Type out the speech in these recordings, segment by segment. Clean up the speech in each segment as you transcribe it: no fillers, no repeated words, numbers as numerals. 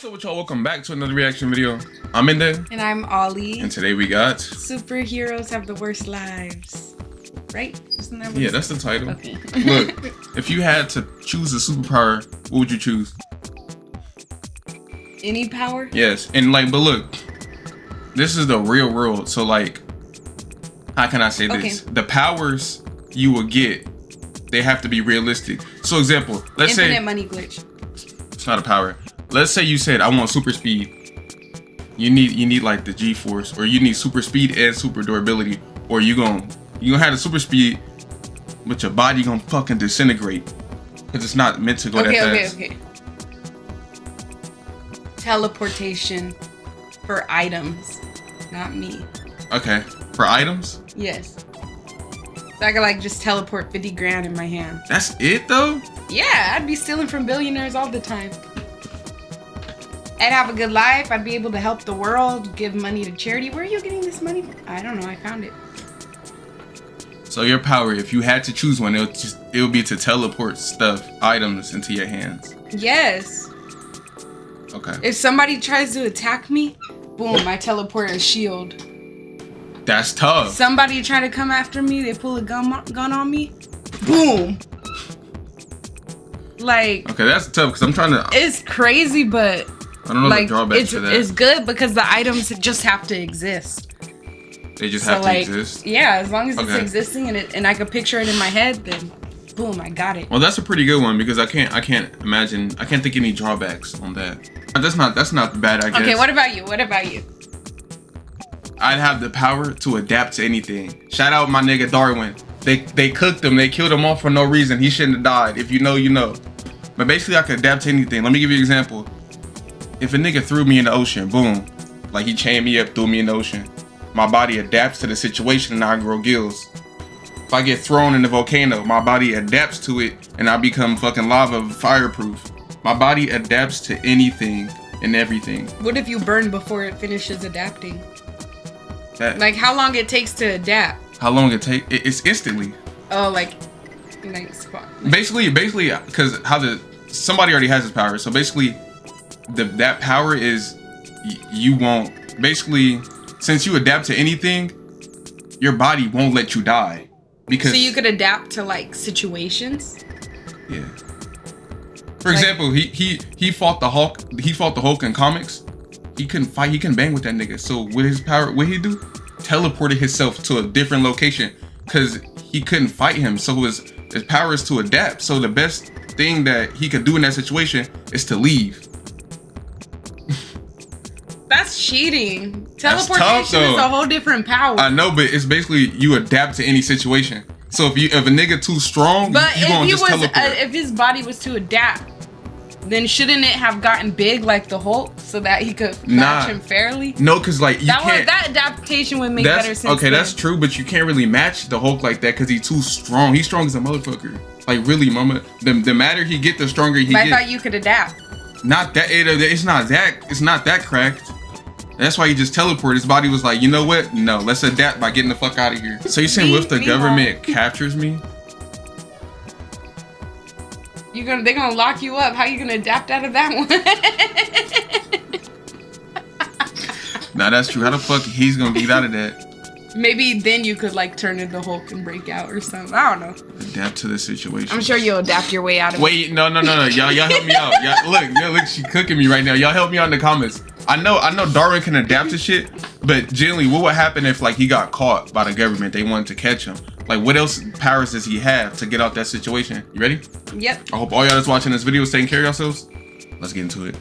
What's up with y'all? Welcome back to another reaction video. I'm in there. And I'm Ollie. And today we got... Superheroes have the worst lives. Right? Isn't that what Yeah, that's the title. Okay. Look, if you had to choose a superpower, what would you choose? Any power? Yes. And like, but look, this is the real world. So like, how can I say this? The powers you will get, they have to be realistic. So example, let's say... Infinite money glitch. It's not a power. Let's say you said, I want super speed. You need like the G-force, or you need super speed and super durability, or you gonna have the super speed, but your body gonna fucking disintegrate because it's not meant to go that fast. Okay. Teleportation for items, not me. Okay, for items? Yes. So I could like just teleport 50 grand in my hand. That's it though? Yeah, I'd be stealing from billionaires all the time. I'd have a good life. I'd be able to help the world, give money to charity. Where are you getting this money from? I don't know. I found it. So your power, if you had to choose one, it would be to teleport stuff, items into your hands. Yes. Okay. If somebody tries to attack me, boom, I teleport a shield. That's tough. Somebody trying to come after me, they pull a gun on me, boom. Like, okay, that's tough because I'm trying to... It's crazy, but I don't know like, the drawbacks to that. It's good because the items just have to exist. They just have to exist? Yeah, as long as it's existing and I can picture it in my head, then boom, I got it. Well, that's a pretty good one because I can't think any drawbacks on that. That's not bad, I guess. Okay, what about you? I'd have the power to adapt to anything. Shout out my nigga Darwin. They cooked him. They killed him off for no reason. He shouldn't have died. If you know, you know. But basically, I could adapt to anything. Let me give you an example. If a nigga threw me in the ocean, boom. Like he chained me up, threw me in the ocean. My body adapts to the situation and I grow gills. If I get thrown in the volcano, my body adapts to it and I become fucking lava fireproof. My body adapts to anything and everything. What if you burn before it finishes adapting? Like how long it takes to adapt? How long it take? It's instantly. Oh, like spot. Basically, because somebody already has this power. So basically, that power is you won't. Basically, since you adapt to anything, your body won't let you die. Because so you could adapt to like situations. Yeah. For example, he fought the Hulk. He fought the Hulk in comics. He couldn't fight. He couldn't bang with that nigga. So with his power, what he do? Teleported himself to a different location because he couldn't fight him. So his power is to adapt. So the best thing that he could do in that situation is to leave. That's cheating. Teleportation is a whole different power. I know, but it's basically you adapt to any situation. So if a nigga too strong, but you gonna just teleport. If his body was to adapt, then shouldn't it have gotten big like the Hulk so that he could match him fairly? No, because like that adaptation would make better sense. Okay, that's true, but you can't really match the Hulk like that because he's too strong. He's strong as a motherfucker. Like really, mama. The madder he get, the stronger he get. I thought you could adapt. Not that. It's not that cracked. That's why he just teleported. His body was like, you know what? No, let's adapt by getting the fuck out of here. So you're saying if the government captures me? They're gonna lock you up. How you gonna adapt out of that one? Nah, that's true. How the fuck he's gonna get out of that? Maybe then you could like turn into Hulk and break out or something. I don't know. Adapt to the situation. I'm sure you'll adapt your way out of it. Wait, no. Y'all help me out. Look, she cooking me right now. Y'all help me out in the comments. I know Darwin can adapt to shit, but generally, what would happen if like he got caught by the government? They wanted to catch him. Like, what else powers does he have to get out that situation? You ready? Yep. I hope all y'all that's watching this video is taking care of yourselves. Let's get into it.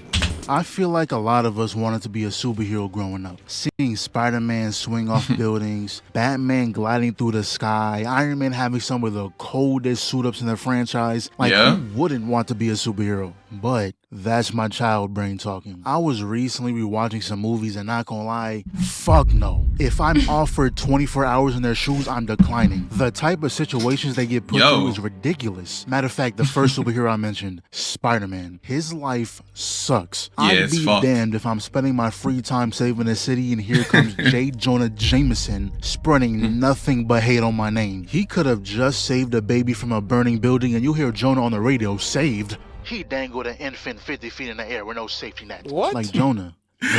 I feel like a lot of us wanted to be a superhero growing up. Seeing Spider-Man swing off buildings, Batman gliding through the sky, Iron Man having some of the coldest suit-ups in the franchise. Like, who wouldn't want to be a superhero? But that's my child brain talking. I was recently rewatching some movies and not gonna lie, fuck no. If I'm offered 24 hours in their shoes, I'm declining. The type of situations they get put through is ridiculous. Matter of fact, the first superhero I mentioned, Spider-Man. His life sucks. I'd be damned if I'm spending my free time saving the city and here comes J. Jonah Jameson spreading nothing but hate on my name. He could have just saved a baby from a burning building and you hear Jonah on the radio, saved. he dangled an infant 50 feet in the air with no safety net. What? Like Jonah.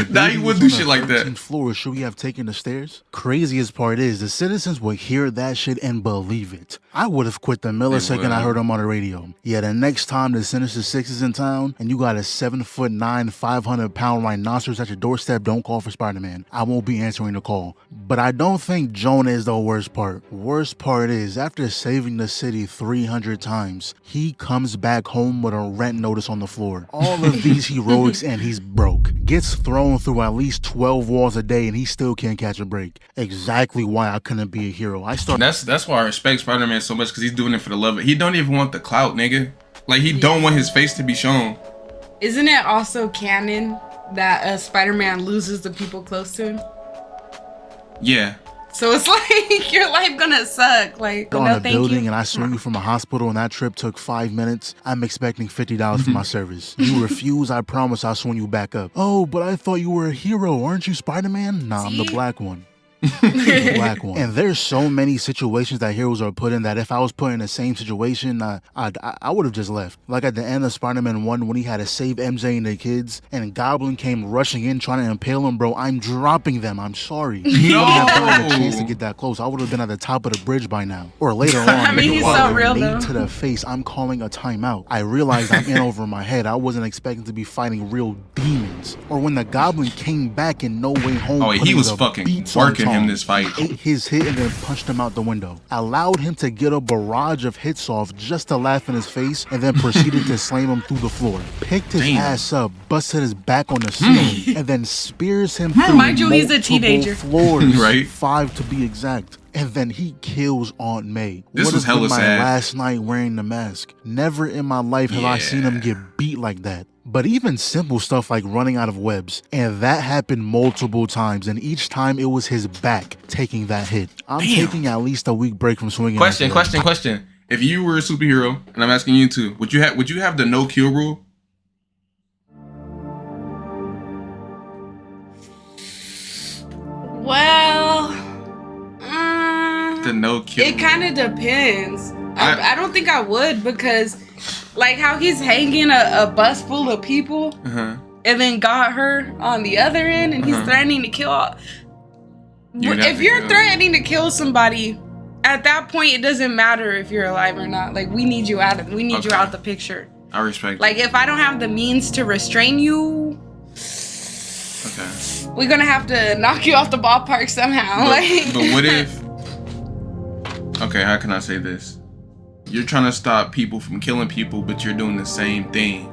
Nah, he would do shit like that. 13th floor, should we have taken the stairs? Craziest part is the citizens would hear that shit and believe it. I would have quit the millisecond I heard him on the radio. Yeah, the next time the Sinister Six is in town and you got a 7'9", 500-pound rhinoceros at your doorstep, don't call for Spider-Man. I won't be answering the call. But I don't think Jonah is the worst part. Worst part is, after saving the city 300 times, he comes back home with a rent notice on the floor. All of these heroics and he's broke. Gets thrown through at least 12 walls a day and he still can't catch a break. Exactly why I couldn't be a hero. That's why I respect Spider-Man so much, because he's doing it for the love of it. He don't even want the clout, nigga. Like, he don't want his face to be shown. Isn't it also canon that Spider-Man loses the people close to him? Yeah. So it's like your life gonna suck. Like, on no, a thank building you. and I swing you from a hospital and that trip took 5 minutes, I'm expecting $50 for my service. You refuse, I promise I'll swing you back up. Oh, but I thought you were a hero. Aren't you Spider-Man? Nah, I'm the black one. The black one. And there's so many situations that heroes are put in that if I was put in the same situation, I would have just left. Like at the end of Spider-Man 1 when he had to save MJ and the kids and Goblin came rushing in trying to impale him, bro, I'm dropping them. I'm sorry. You don't have gotten a chance to get that close. I would have been at the top of the bridge by now. Or later on. I mean, he's so real though. To the face, I'm calling a timeout. I realized I'm in over my head. I wasn't expecting to be fighting real demons. Or when the Goblin came back in No Way Home. Oh, he was fucking working him this fight. Ate his hit and then punched him out the window. Allowed him to get a barrage of hits off just to laugh in his face and then proceeded to slam him through the floor. Picked his ass up, busted his back on the ceiling, and then spears him through Mind you, he's a teenager. floors. Right? 5 to be exact. And then he kills Aunt May. This What was has been hella my sad. last night wearing the mask. Never in my life have I seen him get beat like that. But even simple stuff like running out of webs. And that happened multiple times. And each time it was his back taking that hit. I'm taking at least a week break from swinging. Question. If you were a superhero, and I'm asking you too, would you have the no kill rule? Well, The no kill. it kind of depends. I don't think I would, because like how he's hanging a bus full of people and then got her on the other end and he's threatening to kill all. If you're threatening to kill somebody, at that point it doesn't matter if you're alive or not. Like, we need you out the picture. I respect. Like, if I don't have the means to restrain you, okay, we're gonna have to knock you off the ballpark somehow. But what if? Okay, how can I say this? You're trying to stop people from killing people, but you're doing the same thing.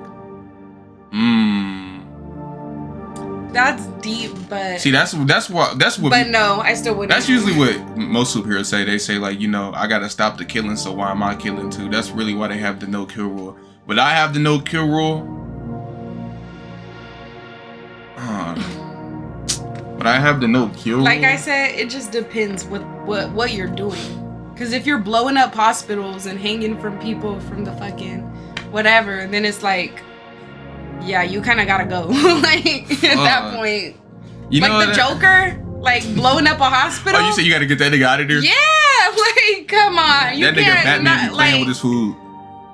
That's deep, but see, that's what. But no, I still wouldn't. That's usually what most superheroes say. They say, like, you know, I gotta stop the killing, so why am I killing too? That's really why they have the no kill rule. But I have the no kill rule. But I have the no kill rule. Like I said, it just depends with what you're doing. Because if you're blowing up hospitals and hanging from people from the fucking whatever, then it's like, yeah, you kind of gotta go. Like, at that point. You know, like the Joker, like blowing up a hospital. Oh, you said you gotta get that nigga out of there? Yeah, like, come on. You that nigga can't Batman be playing with his food.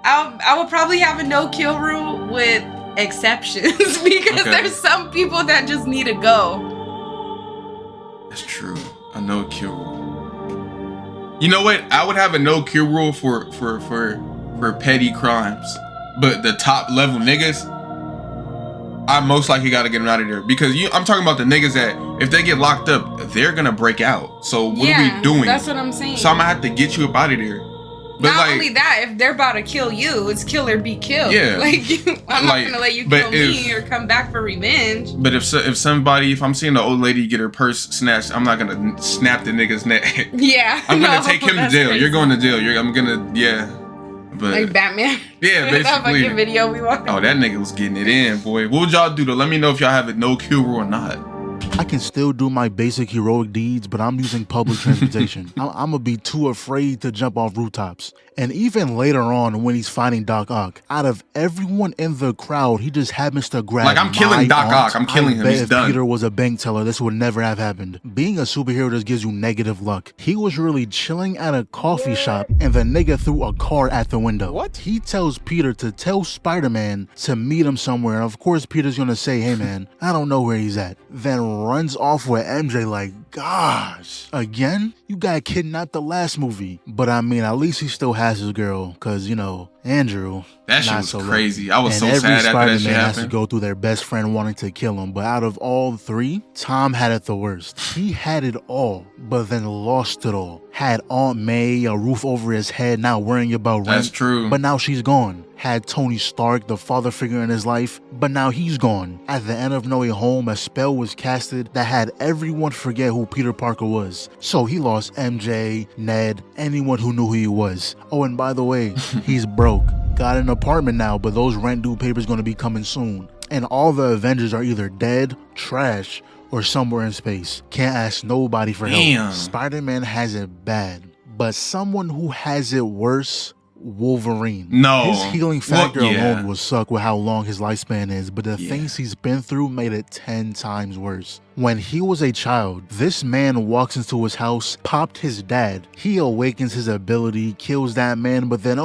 I would probably have a no kill rule with exceptions because there's some people that just need to go. That's true. A no kill rule. You know what? I would have a no kill rule for petty crimes, but the top level niggas, I most likely gotta get them out of there, because I'm talking about the niggas that if they get locked up, they're gonna break out. So what are we doing? That's what I'm saying. So I'm gonna have to get you up out of there. But not only that, if they're about to kill you, it's kill or be killed. Yeah. Like, I'm not gonna let you kill me or come back for revenge. But if I'm seeing the old lady get her purse snatched, I'm not gonna snap the nigga's neck. Yeah. I'm gonna take him to jail. Crazy. You're going to jail. But like Batman. Yeah, basically. That fucking video we watched. Oh, that nigga was getting it in, boy. What would y'all do though? Let me know if y'all have a no kill rule or not. I can still do my basic heroic deeds, but I'm using public transportation. I'm gonna be too afraid to jump off rooftops. And even later on, when he's fighting Doc Ock, out of everyone in the crowd, he just happens to grab Like, I'm killing Doc aunt. Ock. I'm killing him. He's if done. Peter was a bank teller, this would never have happened. Being a superhero just gives you negative luck. He was really chilling at a coffee shop, and the nigga threw a car at the window. What? He tells Peter to tell Spider-Man to meet him somewhere, and of course Peter's gonna say, hey man, I don't know where he's at. Then runs off with MJ like, gosh, again? You got kidnapped the last movie. But I mean, at least he still has his girl, cause you know, Andrew. That shit not was so crazy. lucky. I was And so every sad after that Spider-Man shit has to happened. go through their best friend wanting to kill him. But out of all three, Tom had it the worst. He had it all, but then lost it all. Had Aunt May, a roof over his head, not worrying about rent. That's true. But now she's gone. Had Tony Stark, the father figure in his life, but now he's gone. At the end of No Way Home, a spell was casted that had everyone forget who Peter Parker was. So he lost MJ, Ned, anyone who knew who he was. Oh, and by the way, he's broke. Got an apartment now, but those rent due papers gonna be coming soon. And all the Avengers are either dead, trash, or somewhere in space. Can't ask nobody for help. Damn. Spider-Man has it bad, but someone who has it worse, Wolverine. No. His healing factor Well, yeah. alone will suck with how long his lifespan is, but the things he's been through made it 10 times worse. When he was a child, this man walks into his house, popped his dad. He awakens his ability, kills that man, but then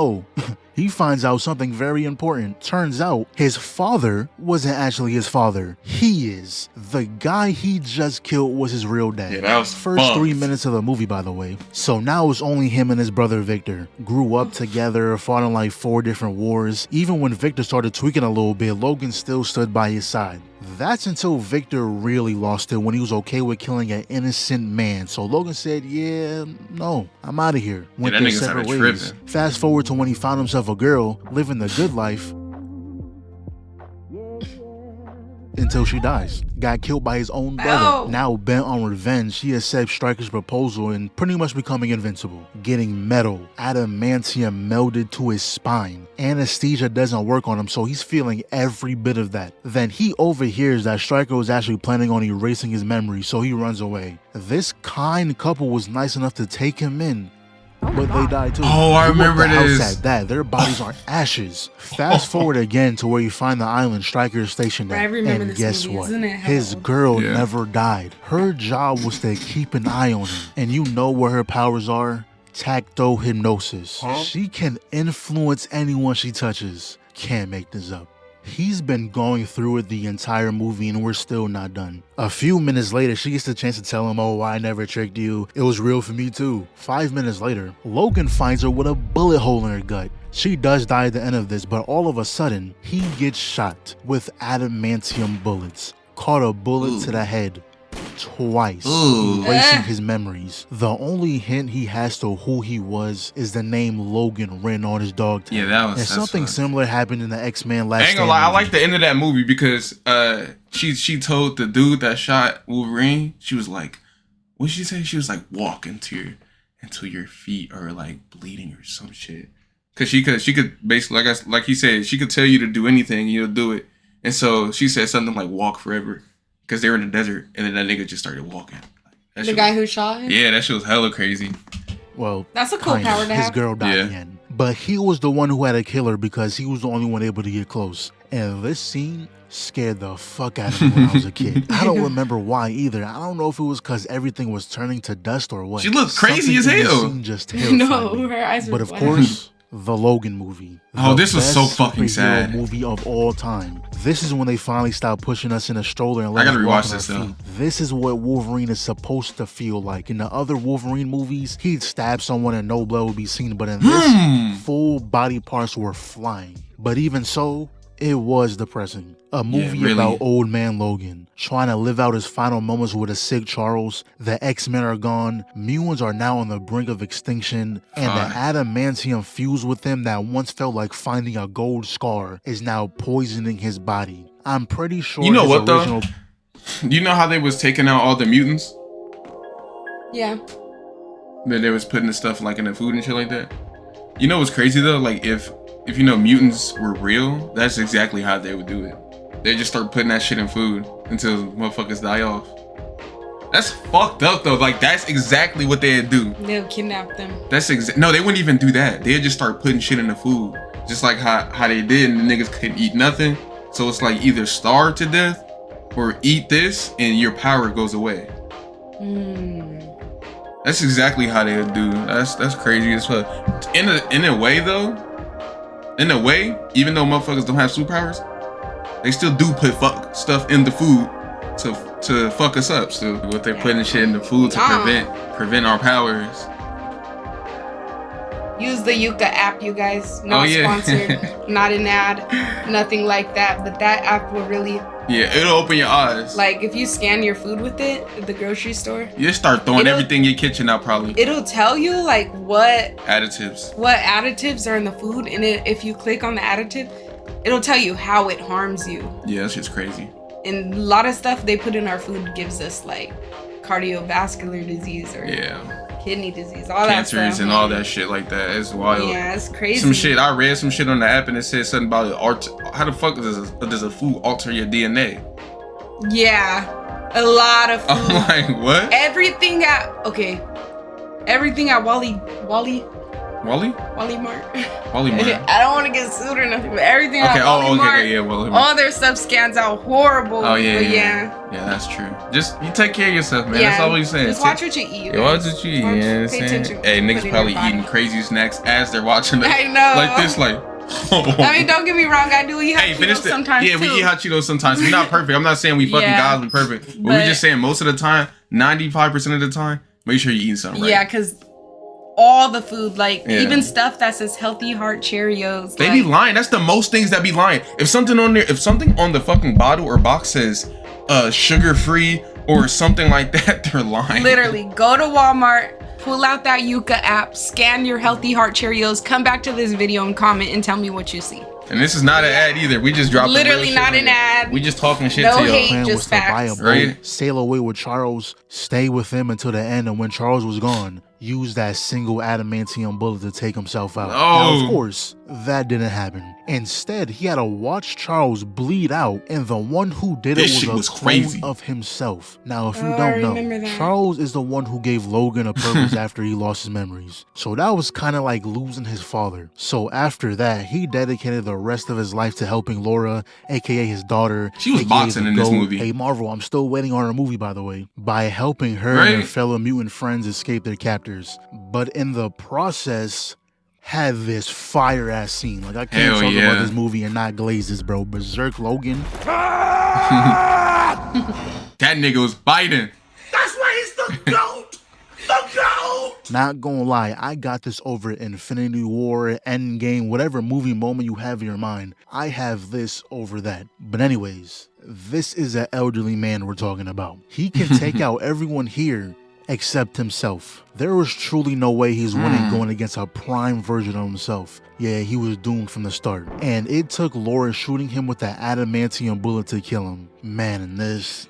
he finds out something very important. Turns out his father wasn't actually his father. He is. The guy he just killed was his real dad. Yeah, that was First fucked. 3 minutes of the movie, by the way. So now it's only him and his brother Victor. Grew up together, fought in like 4 different wars. Even when Victor started tweaking a little bit, Logan still stood by his side. That's until Victor really lost it when he was okay with killing an innocent man. So Logan said, yeah, no, I'm out of here. Went that their nigga separate started ways. tripping. Fast forward to when he found himself a girl, living the good life, until she dies. Got killed by his own brother. No. Now bent on revenge, he accepts Stryker's proposal and pretty much becoming invincible. Getting metal, adamantium melded to his spine. Anesthesia doesn't work on him, so he's feeling every bit of that. Then he overhears that Stryker was actually planning on erasing his memory, so he runs away. This kind couple was nice enough to take him in, but they died too. Oh, I Blew up remember the house this. At that. Their bodies are ashes. Fast forward again to where you find the island Stryker is stationed at. I remember And this guess movie. what? Isn't it His hell? girl Yeah. never died. Her job was to keep an eye on him. And you know what her powers are? Tacto hypnosis. She can influence anyone she touches. Can't make this up. He's been going through it the entire movie and we're still not done. A few minutes later, she gets the chance to tell him, oh, I never tricked you. It was real for me too. 5 minutes later, Logan finds her with a bullet hole in her gut. She does die at the end of this, but all of a sudden, he gets shot with adamantium bullets. Caught a bullet to the head. Twice, Ooh. erasing his memories. The only hint he has to who he was is the name Logan written on his dog tag. Yeah, that was And that's something fucked. similar happened in the X-Men Last I ain't gonna Stand lie, I movie. like the end of that movie because she told the dude that shot Wolverine, she was like, what did she say? She was like, walk until your feet are like bleeding or some shit. Cause she could basically, like he said, she could tell you to do anything and you'll do it. And so she said something like walk forever. Cause they were in the desert and then that nigga just started walking. That The shit guy was- who shot him? Yeah, that shit was hella crazy. Well, That's a cool kinda. power to His have. girl died Yeah. again. But he was the one who had to kill her because he was the only one able to get close. And this scene scared the fuck out of me when I was a kid. I don't remember why either. I don't know if it was because everything was turning to dust or what. She looked crazy Something as in the hell. scene just terrified No, me. her eyes were But of black. course, the Logan movie. Oh, The this was so best fucking superhero sad. movie of all time. This is when they finally stopped pushing us in a stroller and I let gotta us walk rewatch on our this, though. feet. This is what Wolverine is supposed to feel like. In the other Wolverine movies, he'd stab someone and no blood would be seen. But in this, full body parts were flying. But even so, it was depressing. A movie really. about old man Logan trying to live out his final moments with a sick Charles. The X-Men are gone. Mutants are now on the brink of extinction. And the adamantium fused with them that once felt like finding a gold scar is now poisoning his body. I'm pretty sure You know his what, though? original... You know how they was taking out all the mutants? Yeah. That they was putting the stuff like in the food and shit like that? You know what's crazy though? Like if you know mutants were real, that's exactly how they would do it. They just start putting that shit in food until motherfuckers die off. That's fucked up though. Like that's exactly what they'd do. They'll kidnap them. No, they wouldn't even do that. They'd just start putting shit in the food, just like how they did, and the niggas couldn't eat nothing. So it's like either starve to death or eat this, and your power goes away. That's exactly how they would do. That's crazy as fuck. In a way though, even though motherfuckers don't have superpowers, they still do put stuff in the food to fuck us up. So what they're putting shit in the food to prevent our powers. Use the Yuka app, you guys. Not sponsored, not an ad, nothing like that. But that app will really... Yeah, it'll open your eyes. Like, if you scan your food with it at the grocery store... You start throwing everything in your kitchen out, probably. It'll tell you, like, what additives are in the food. And if you click on the additive, it'll tell you how it harms you. Yeah, that's just crazy. And a lot of stuff they put in our food gives us, like, cardiovascular disease or... kidney disease, all that stuff. Cancers and all that shit like that. It's wild. Yeah, it's crazy. I read some shit on the app and it said something about how the fuck does a food alter your DNA? Yeah, a lot of food. I'm like, what? Everything at Wally Mart. Wally Mart. I don't want to get sued or nothing, but everything at Wally Mart, Wally Mart. all their stuff scans out horrible. Oh yeah, that's true. Just you take care of yourself, man. That's all we saying. Just watch what you eat. Watch what you eat. Pay attention. Hey, niggas probably eating crazy snacks as they're watching it. I know. Like this, like. I mean, don't get me wrong. I do eat hot Cheetos sometimes. Yeah, we eat hot Cheetos sometimes. We're not perfect. I'm not saying we fucking gods. We perfect. But we're just saying most of the time, 95% of the time, make sure you're eating something right. Yeah, because all the food, like even stuff that says healthy heart Cheerios, they be lying. That's the most things that be lying. If something on the fucking bottle or box says sugar free or something like that, they're lying. Literally, go to Walmart, pull out that Yuka app, scan your healthy heart Cheerios, come back to this video and comment and tell me what you see. And this is not an ad either. We just dropped literally not an ad. We just talking shit no to y'all. hate, just facts. Right? Sail away with Charles, stay with him until the end, and when Charles was gone, use that single adamantium bullet to take himself out. Now, of course, that didn't happen. Instead, he had to watch Charles bleed out, and the one who did it was a clone of himself. Now, if you don't know, Charles is the one who gave Logan a purpose after he lost his memories. So that was kind of like losing his father. So after that, he dedicated the rest of his life to helping Laura, aka his daughter. She was boxing in this movie. Hey, Marvel, I'm still waiting on her movie, by the way. By helping her and her fellow mutant friends escape their captors. But in the process, had this fire ass scene. Like, I can't talk about this movie and not glaze this, bro. Berserk Logan. That nigga was biting. That's why he's the GOAT! The GOAT! Not gonna lie, I got this over Infinity War, Endgame, whatever movie moment you have in your mind. I have this over that. But anyways, this is an elderly man we're talking about. He can take out everyone here except himself. There was truly no way he's winning going against a prime version of himself. Yeah, he was doomed from the start. And it took Laura shooting him with that adamantium bullet to kill him. Man, and this...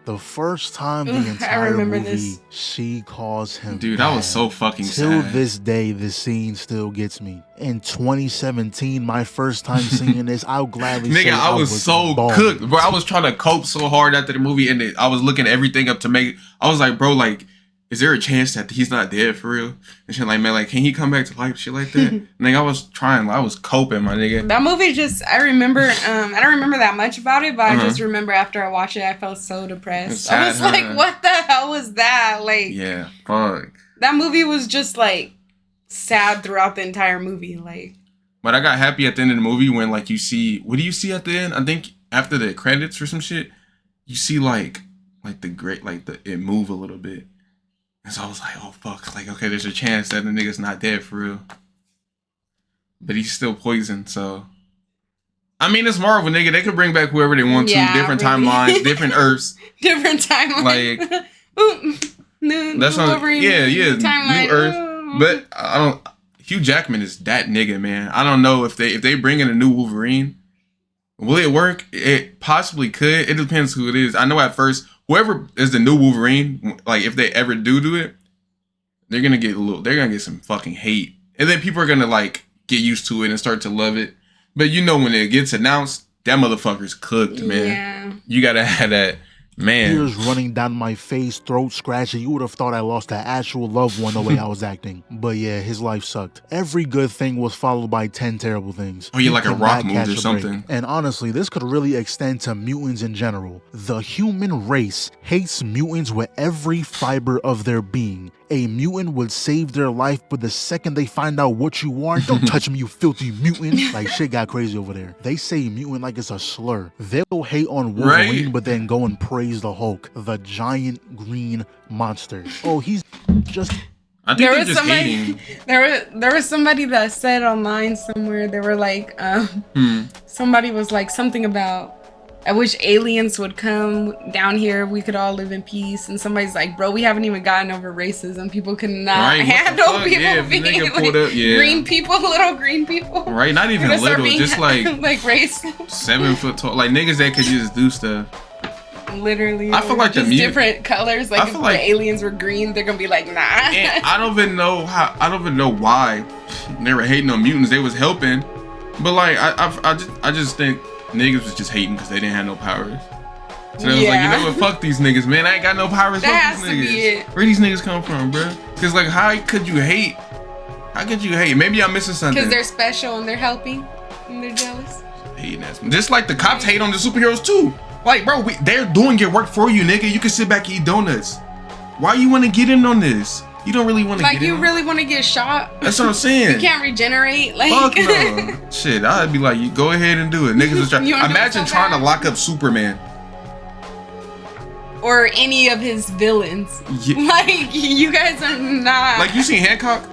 The first time the entire movie, she calls him Dude, that was so fucking sad. Till this day, this scene still gets me. In 2017, my first time seeing this, I'll gladly say I was so cooked. Bro, I was trying to cope so hard after the movie, and I was looking at everything up to make... I was like, bro, like... Is there a chance that he's not dead for real? And shit like, man, like, can he come back to life? Shit like that. And like, I was coping, my nigga. That movie just, I remember, I don't remember that much about it, but I just remember after I watched it, I felt so depressed. I was like, what the hell was that? Like, yeah, fuck. That movie was just like sad throughout the entire movie. Like, but I got happy at the end of the movie when like you see, what do you see at the end? I think after the credits or some shit, you see like it move a little bit. And so I was like, oh, fuck. Like, okay, there's a chance that the nigga's not dead for real. But he's still poisoned, so... I mean, it's Marvel, nigga. They could bring back whoever they want to. Different timelines, different Earths. Different timelines. Like... That's Wolverine. Yeah, timeline. New Earth. But I don't... Hugh Jackman is that nigga, man. I don't know if they bring in a new Wolverine. Will it work? It possibly could. It depends who it is. I know at first... Whoever is the new Wolverine, like if they ever do it, they're gonna get some fucking hate, and then people are gonna like get used to it and start to love it. But you know when it gets announced, that motherfucker's cooked, man. Yeah. You gotta have that Man. Tears running down my face, throat scratching. You would have thought I lost an actual loved one the way I was acting. But yeah, his life sucked. Every good thing was followed by 10 terrible things. Oh, yeah, like a could rock not movie catch or a something. break. And honestly, this could really extend to mutants in general. The human race hates mutants with every fiber of their being. A mutant would save their life, but the second they find out what you are, don't touch me, you filthy mutant. Like, shit got crazy over there. They say mutant like it's a slur. They'll hate on Wolverine, Right. but then go and praise the Hulk, the giant green monster. Oh, he's just... I think There they're was just somebody. hating. There was somebody that said online somewhere. They were like, somebody was like something about, I wish aliens would come down here. We could all live in peace. And somebody's like, bro, we haven't even gotten over racism. People cannot Right, what the handle fuck? people Yeah, if being nigga like, pulled up, yeah. green people, little green people. Right, not even We're gonna start little, being, just like like race. 7 foot tall, like niggas that could just do stuff. Literally. I feel like the just different colors. Like I if feel the like- aliens were green, they're gonna be like, nah. And I don't even know why they were hating on mutants. They was helping, but like I just think niggas was just hating because they didn't have no powers. So they was like, you know what, fuck these niggas, man. I ain't got no powers. That Fuck has these to be niggas. it. Where these niggas come from, bro? Because like, how could you hate? How could you hate? Maybe I'm missing something. Because they're special and they're helping and they're jealous. Hating ass. Just like the cops hate on the superheroes too. Like, bro, they're doing your work for you, nigga. You can sit back and eat donuts. Why you want to get in on this? You don't really want to Like, get in. you really want to get shot? That's what I'm saying. You can't regenerate? Like, Fuck no. Shit, I'd be like, you go ahead and do it. Niggas was trying. You wanna do it Imagine so trying to bad? lock up Superman. or any of his villains. Yeah. Like, you guys are not. Like, you seen Hancock?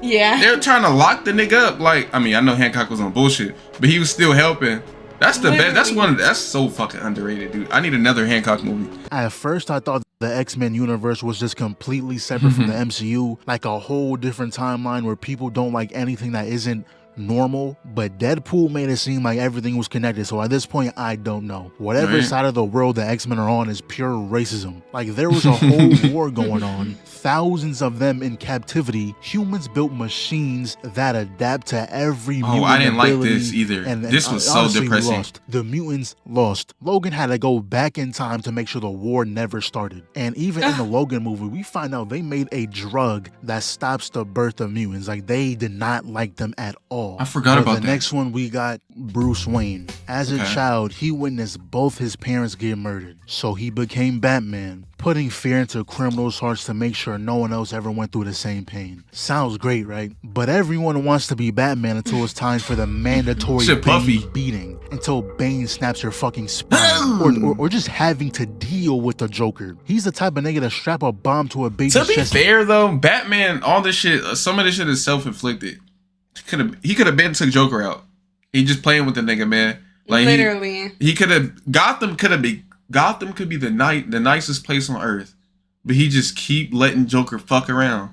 Yeah. They're trying to lock the nigga up. Like, I mean, I know Hancock was on bullshit, but he was still helping. That's the best. That's so fucking underrated, dude. I need another Hancock movie. At first, I thought the X-Men universe was just completely separate from the MCU, like a whole different timeline where people don't like anything that isn't normal, but Deadpool made it seem like everything was connected. So at this point, I don't know. Whatever Right. side of the world the X-Men are on is pure racism. Like, there was a whole war going on, thousands of them in captivity. Humans built machines that adapt to every mutant I didn't like ability, this either. and This was so honestly, we depressing. lost. The mutants lost. Logan had to go back in time to make sure the war never started. And even in the Logan movie, we find out they made a drug that stops the birth of mutants. Like, they did not like them at all. I forgot For about the that. next one, we got Bruce Wayne. As a Okay. child, he witnessed both his parents get murdered. So he became Batman, putting fear into criminals' hearts to make sure no one else ever went through the same pain. Sounds great, right? But everyone wants to be Batman until it's time for the mandatory Shit, Buffy. Bane beating. Until Bane snaps your fucking spine. or just having to deal with the Joker. He's the type of nigga to strap a bomb to a baby's To be chest. fair though, Batman, all this shit, some of this shit is self-inflicted. He could have been took Joker out. He just playing with the nigga, man. Like Literally. he could have Gotham could be the nicest place on earth, but he just keep letting Joker fuck around.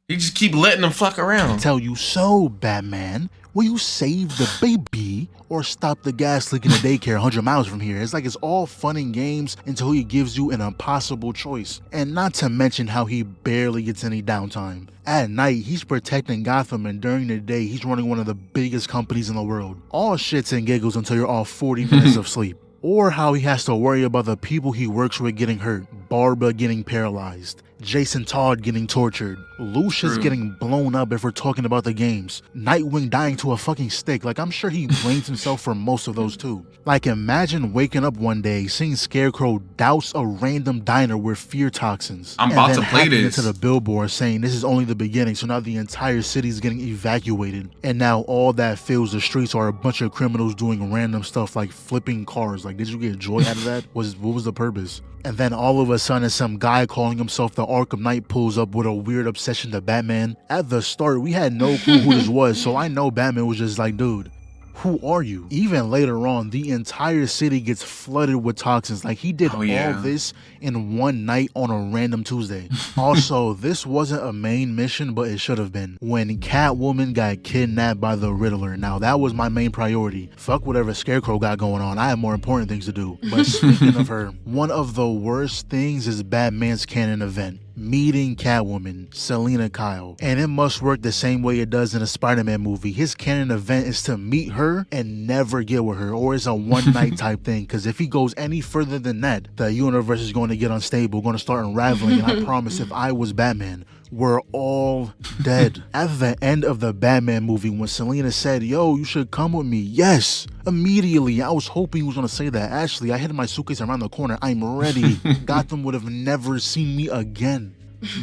He just keep letting him fuck around. Tell you, so Batman, will you save the baby or stop the gas leak in the daycare 100 miles from here? It's like it's all fun and games until he gives you an impossible choice. And not to mention how he barely gets any downtime. At night, he's protecting Gotham, and during the day, he's running one of the biggest companies in the world. All shits and giggles until you're off 40 minutes of sleep. Or how he has to worry about the people he works with getting hurt. Barbara getting paralyzed. Jason Todd getting tortured. Lucius True. getting blown up if we're talking about the games. Nightwing dying to a fucking stick. Like, I'm sure he blames himself for most of those too. Like, imagine waking up one day, seeing Scarecrow douse a random diner with fear toxins. I'm and about then to play hacking this. into the billboard saying this is only the beginning, so now the entire city is getting evacuated. And now all that fills the streets are a bunch of criminals doing random stuff like flipping cars. Like, did you get joy out of that? What was the purpose? And then all of a sudden, some guy calling himself the Arkham Knight pulls up with a weird obsession to Batman. At the start, we had no clue who this was, so I know Batman was just like, dude, who are you? Even later on, the entire city gets flooded with toxins. Like, he did Oh, yeah. all this in one night on a random Tuesday. Also, this wasn't a main mission, but it should have been. When Catwoman got kidnapped by the Riddler. Now, that was my main priority. Fuck whatever Scarecrow got going on. I have more important things to do. But speaking of her, one of the worst things is Batman's canon event. meeting Catwoman, Selena Kyle. And it must work the same way it does in a Spider-Man movie. His canon event is to meet her and never get with her, or it's a one-night type thing. Because if he goes any further than that, the universe is going to get unstable, going to start unraveling. And I promise, if I was Batman, we're all dead. At the end of the Batman movie, when Selena said, yo, you should come with me, yes, immediately. I was hoping he was gonna say that. Ashley, I hid my suitcase around the corner. I'm ready. Gotham would have never seen me again.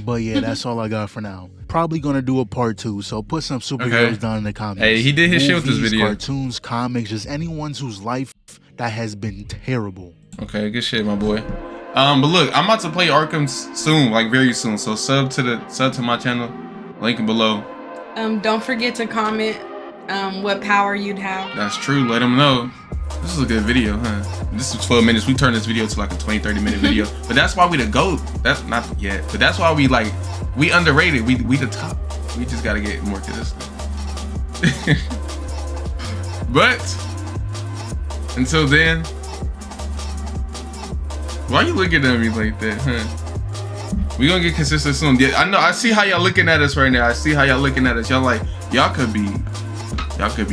But yeah, that's all I got for now. Probably gonna do a part 2, so put some superheroes down in the comments. Hey, he did his shit with this video. Cartoons, comics, just anyone's whose life that has been terrible. Okay, good shit, my boy. But look, I'm about to play Arkham soon, like very soon. So sub to my channel, link below. Don't forget to comment what power you'd have. That's true. Let them know. This is a good video, huh? This is 12 minutes. We turned this video to like a 20-30 minute video. But that's why we the GOAT. That's not yet. But that's why we underrated. We the top. We just gotta get more consistent. But until then, why you looking at me like that, huh? We gonna get consistent soon. Yeah, I know. I see how y'all looking at us right now. I see how y'all looking at us. Y'all like, y'all could be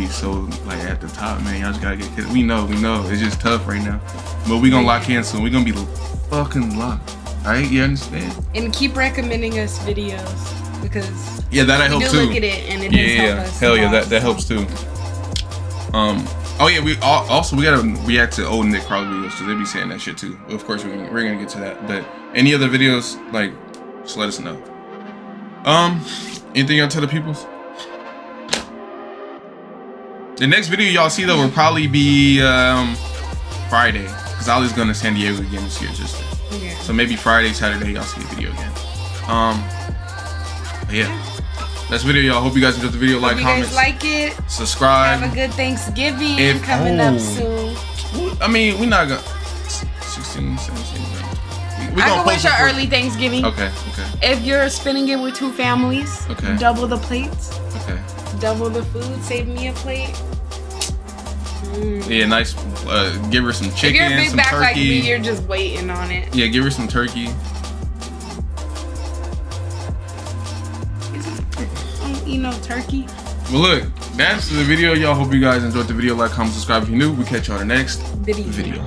so like at the top, man. Y'all just gotta get. We know. It's just tough right now, but we gonna lock in soon. We gonna be fucking locked. All right, you understand? And keep recommending us videos because that helps too. Look at it and it does help us. Hell yeah, that helps too. Oh yeah, we gotta react to old Nick Carl videos because they be saying that shit too. Of course, we're gonna get to that. But any other videos, like, just let us know. Anything else to the peoples? The next video y'all see though will probably be Friday because Ollie's going to San Diego again this year, just yeah. So maybe Friday, Saturday y'all see a video again. Yeah. Next video, y'all. Hope you guys enjoyed the video. Like, comment, like it, subscribe. Have a good Thanksgiving coming up soon. I mean, we're not gonna 16, 17. We I can wish you early Thanksgiving. Okay. If you're spending it with 2 families, double the plates. Okay. Double the food. Save me a plate. Yeah, nice. Give her some chicken, if you're a big some back turkey. like me, you're just waiting on it. Yeah, give her some turkey. Don't eat no turkey. Well, look, that's the video, y'all. Hope you guys enjoyed the video. Like, comment, subscribe if you're new. We'll catch y'all in the next video.